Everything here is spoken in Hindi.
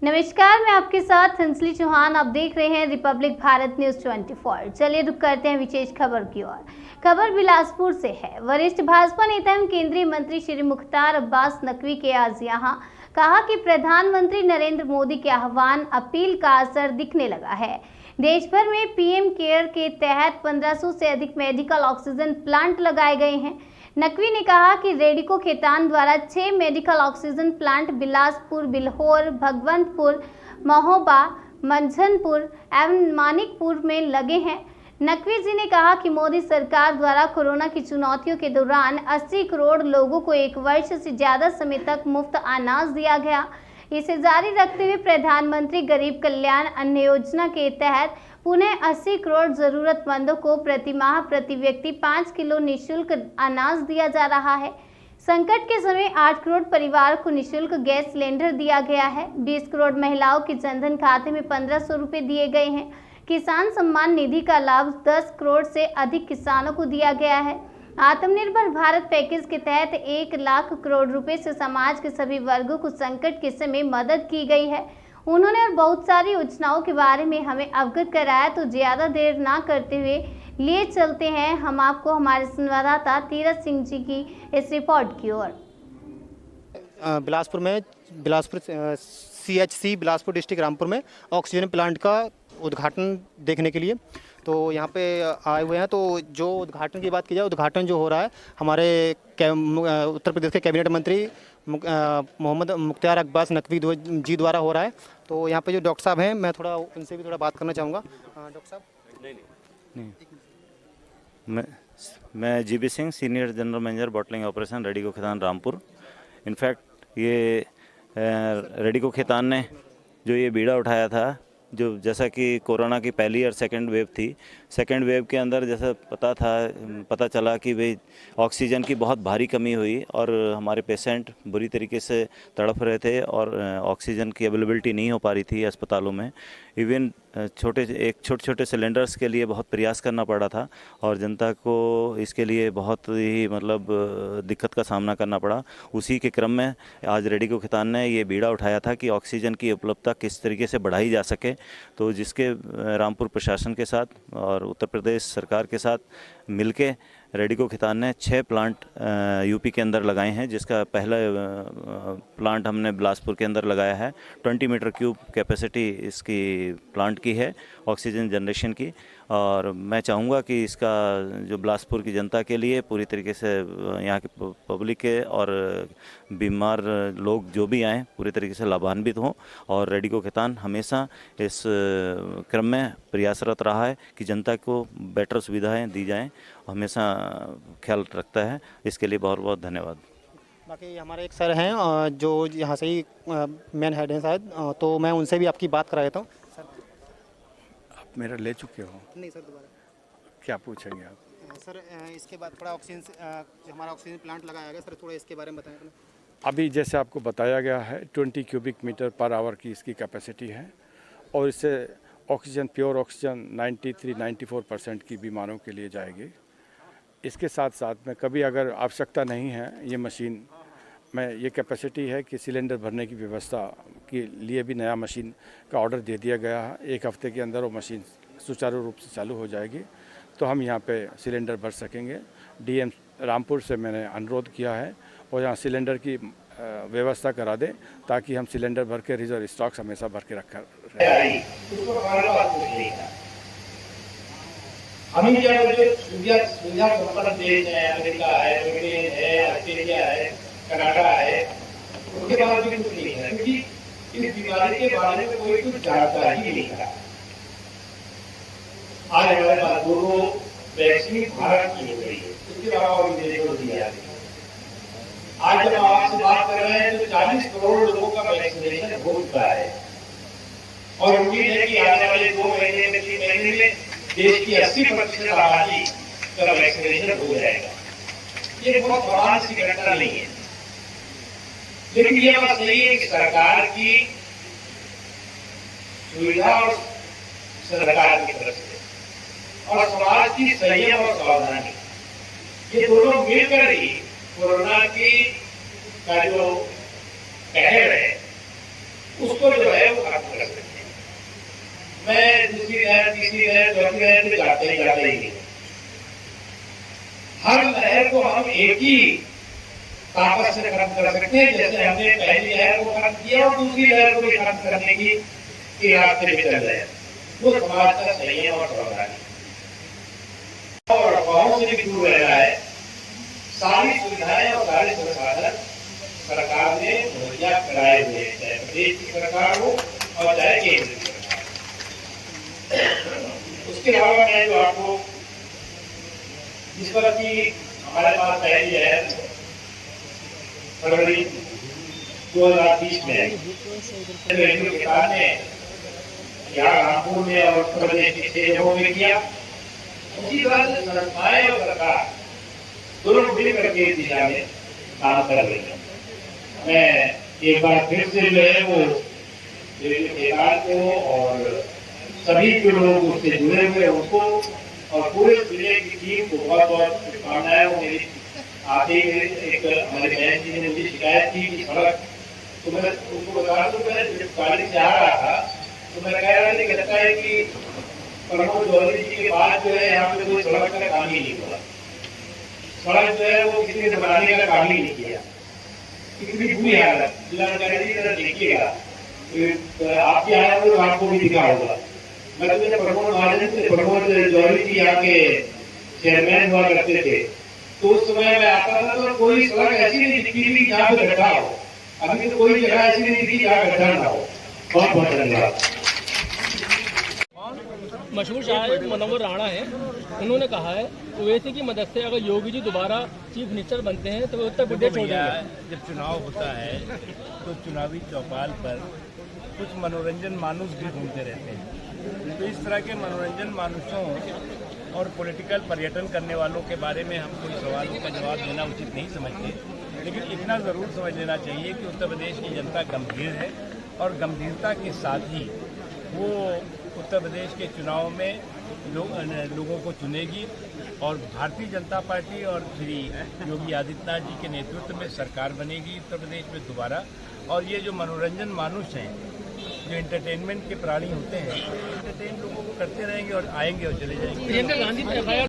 नमस्कार, मैं आपके साथ हंसली चौहान। आप देख रहे हैं रिपब्लिक भारत न्यूज 24। चलिए रुक करते हैं विशेष खबर की ओर। खबर बिलासपुर से है। वरिष्ठ भाजपा नेता एवं केंद्रीय मंत्री श्री मुख्तार अब्बास नकवी के आज यहां कहा कि प्रधानमंत्री नरेंद्र मोदी के आह्वान अपील का असर दिखने लगा है। देश भर में पीएम केयर के तहत 1500 से अधिक मेडिकल ऑक्सीजन प्लांट लगाए गए हैं। नकवी ने कहा कि रेडिको खेतान द्वारा 6 medical oxygen plant Bilaspur, Bilhaur, Bhagwantpur, Mahoba, Manjhanpur एवं मानिकपुर में लगे हैं। नकवी जी ने कहा कि मोदी सरकार द्वारा कोरोना की चुनौतियों के दौरान 80 करोड़ लोगों को 1 वर्ष से ज्यादा समय तक मुफ्त अनाज दिया गया। इसे जारी रखते हुए प्रधानमंत्री गरीब कल्याण अन्न योजना के तहत पुनः 80 करोड़ जरूरतमंदों को प्रति माह प्रति व्यक्ति 5 किलो निःशुल्क अनाज दिया जा रहा है। संकट के समय 8 करोड़ परिवार को निःशुल्क गैस सिलेंडर दिया गया है। 20 करोड़ महिलाओं के जनधन खाते में 1500 रुपए दिए गए हैं। किसान सम्मान निधि का लाभ 10 करोड़ से अधिक किसानों को दिया गया है। आत्मनिर्भर भारत पैकेज के तहत 1 लाख करोड़ रुपए से समाज के सभी वर्गों को संकट के समय मदद की गई है। उन्होंने और बहुत सारी योजनाओं के बारे में हमें अवगत कराया। तो ज्यादा देर ना करते हुए लिए चलते हैं हम आपको हमारे संवाददाता तीरथ सिंह जी की इस रिपोर्ट की ओर। बिलासपुर CHC बिलासपुर डिस्ट्रिक्ट रामपुर में ऑक्सीजन प्लांट का उद्घाटन देखने के लिए तो यहाँ पे आए हुए हैं। तो जो उद्घाटन की बात की जाए, उद्घाटन जो हो रहा है हमारे उत्तर प्रदेश के कैबिनेट मंत्री मोहम्मद मुख्तार अब्बास नकवी जी द्वारा हो रहा है। तो यहाँ पे जो डॉक्टर साहब हैं, मैं थोड़ा उनसे भी थोड़ा बात करना चाहूँगा। डॉक्टर साहब। नहीं। मैं GB Singh, senior general manager bottling operation Radico Khaitan Rampur. In fact ये रेडिको खेतान ने जो ये बीड़ा उठाया था, जो जैसा कि कोरोना की पहली और सेकंड वेव थी, सेकंड वेव के अंदर जैसा पता चला कि भाई ऑक्सीजन की बहुत भारी कमी हुई और हमारे पेशेंट बुरी तरीके से तड़प रहे थे और ऑक्सीजन की अवेलेबिलिटी नहीं हो पा रही थी अस्पतालों में। इवन छोटे सिलेंडर्स के लिए बहुत प्रयास करना पड़ा था और जनता को इसके लिए बहुत ही दिक्कत का सामना करना पड़ा। उसी के क्रम में आज रेडिको खेतान ने ये बीड़ा उठाया था कि ऑक्सीजन की उपलब्धता किस तरीके से बढ़ाई जा सके। तो जिसके रामपुर प्रशासन के साथ और उत्तर प्रदेश सरकार के साथ मिलके रेडिको खेतान ने 6 प्लांट यूपी के अंदर लगाए हैं, जिसका पहला प्लांट हमने बिलासपुर के अंदर लगाया है। 20 मीटर क्यूब कैपेसिटी इसकी प्लांट की है ऑक्सीजन जनरेशन की। और मैं चाहूँगा कि इसका जो बिलासपुर की जनता के लिए पूरी तरीके से यहाँ के पब्लिक के और बीमार लोग जो भी आएँ पूरी तरीके से लाभान्वित हों। और रेडिको खेतान हमेशा इस क्रम में प्रयासरत रहा है कि जनता को बेटर सुविधाएं दी जाएं, हमेशा ख्याल रखता है। इसके लिए बहुत बहुत धन्यवाद। बाकी हमारे एक सर हैं जो यहाँ से ही मेन हेड हैं शायद, तो मैं उनसे भी आपकी बात करा देता हूँ। सर, आप मेरा ले चुके हो? नहीं सर, दोबारा क्या पूछेंगे आप? सर इसके बाद थोड़ा ऑक्सीजन जो हमारा ऑक्सीजन प्लांट लगाया गया, सर थोड़ा इसके बारे में बताएं। अभी जैसे आपको बताया गया है 20 क्यूबिक मीटर पर आवर की इसकी कैपेसिटी है और इससे ऑक्सीजन, प्योर ऑक्सीजन 93-94% की बीमारों के लिए जाएगी। इसके साथ साथ में कभी अगर आवश्यकता नहीं है ये मशीन में, ये कैपेसिटी है कि सिलेंडर भरने की व्यवस्था के लिए भी नया मशीन का ऑर्डर दे दिया गया है। 1 हफ्ते के अंदर वो मशीन सुचारू रूप से चालू हो जाएगी तो हम यहाँ पे सिलेंडर भर सकेंगे। DM रामपुर से मैंने अनुरोध किया है और यहाँ सिलेंडर की व्यवस्था करा दें ताकि हम सिलेंडर भर के रिजर्व स्टॉक्स हमेशा भर के रखा रहे। हमें क्या सुविधा संपन्न देश है, अमेरिका है, ब्रिटेन है, ऑस्ट्रेलिया है, कनाडा है, उसके बाद भी कुछ नहीं है क्योंकि इस बीमारी के बारे में कोई कुछ जानता ही नहीं था। आज हमारे पास 2 वैक्सीन भारत की हो गई है, इसके अलावा विदेशों को दिया है। आज जब आपसे बात कर रहे हैं तो 40 करोड़ लोगों का वैक्सीनेशन हो चुका है और उम्मीद है कि आने वाले 2 महीने में 3 महीने में देश की 80% आबादी का वैक्सीनेशन हो जाएगा। ये बहुत बड़ा सी घटना नहीं है, लेकिन ये बात सही है कि सरकार की सुविधा और सरकार की तरफ से और समाज की संयम और सावधानी, ये दोनों मिलकर ही कोरोना की का जो कहर है उसको जो है तीसरी लहर चौथी लहर से जाते ही नहीं। हर लहर को हम एक ही ताकत से खत्म कर सकते हैं, जैसे हमने पहली लहर को खत्म किया और दूसरी लहर को भी खत्म करने की रास्ते पे चल रहे हैं। वो समाज का संयम और सावधानी और अफवाहों से भी दूर रहना है। सारी सुविधाएं और सारे संसाधन सरकार ने मुहैया कराए हुए हैं, चाहे प्रदेश की सरकार हो और चाहे केंद्र की सरकार। उसके अलावा मैं जो आपको जिस पर कि हमारे पास पहली लहर फरवरी 2020 में रेडियो किसान ने यहाँ रामपुर में और उत्तर प्रदेश के 6 जगहों में किया। उसी तरह से संस्थाएं और सरकार दोनों मिल करके इस दिशा में काम कर रही है। मैं एक बार फिर से जो है वो रेडियो किसान को और सभी जो लोग उससे जुड़े हुए उनको और पूरे जिले की टीम को बहुत बहुत शुभकामनाएं। मेरी आते ही एक हमारे बहन जी ने मुझे शिकायत की कि सड़क, तो मैं उनको बता दूं, मैं जब गाड़ी से आ रहा था तो मैं कह रहा था कि लगता है कि प्रमोद चौधरी जी के बाद जो है यहाँ पे कोई सड़क का काम ही नहीं हुआ। सड़क जो है वो किसी ने बनाने का काम ही नहीं किया। इतनी बुरी हालत, जिलाधिकारी जी जरा देखिएगा, आप यहाँ आए तो आपको भी दिखा होगा। मैं तो प्रमोद चौधरी जी यहाँ के चेयरमैन हुआ करते थे, तो उस समय में आता था तो कोई सड़क ऐसी नहीं दिखती थी जहाँ पे गड्ढा हो। अभी तो कोई जगह ऐसी नहीं दिखती जहाँ गड्ढा ना हो। बहुत बहुत धन्यवाद। मशहूर शायर मनोहर राणा है, उन्होंने कहा है ओवैसी की मदद से अगर योगी जी दोबारा चीफ मिनिस्टर बनते हैं तो वो उत्तर प्रदेश छोड़ देंगे। जब चुनाव होता है तो चुनावी चौपाल पर कुछ मनोरंजन मानुष भी घूमते रहते हैं। तो इस तरह के मनोरंजन मानुषों और पॉलिटिकल पर्यटन करने वालों के बारे में हम कोई सवालों का जवाब देना उचित नहीं समझते, लेकिन इतना ज़रूर समझ लेना चाहिए कि उत्तर प्रदेश की जनता गंभीर है और गंभीरता के साथ ही वो उत्तर प्रदेश के चुनाव में लोगों को चुनेगी और भारतीय जनता पार्टी और श्री योगी आदित्यनाथ जी के नेतृत्व में सरकार बनेगी उत्तर प्रदेश में दोबारा। और ये जो मनोरंजन मानुष हैं, जो एंटरटेनमेंट के प्राणी होते हैं, एंटरटेन लोगों को करते रहेंगे और आएंगे और चले जाएंगे। प्रियंका गांधी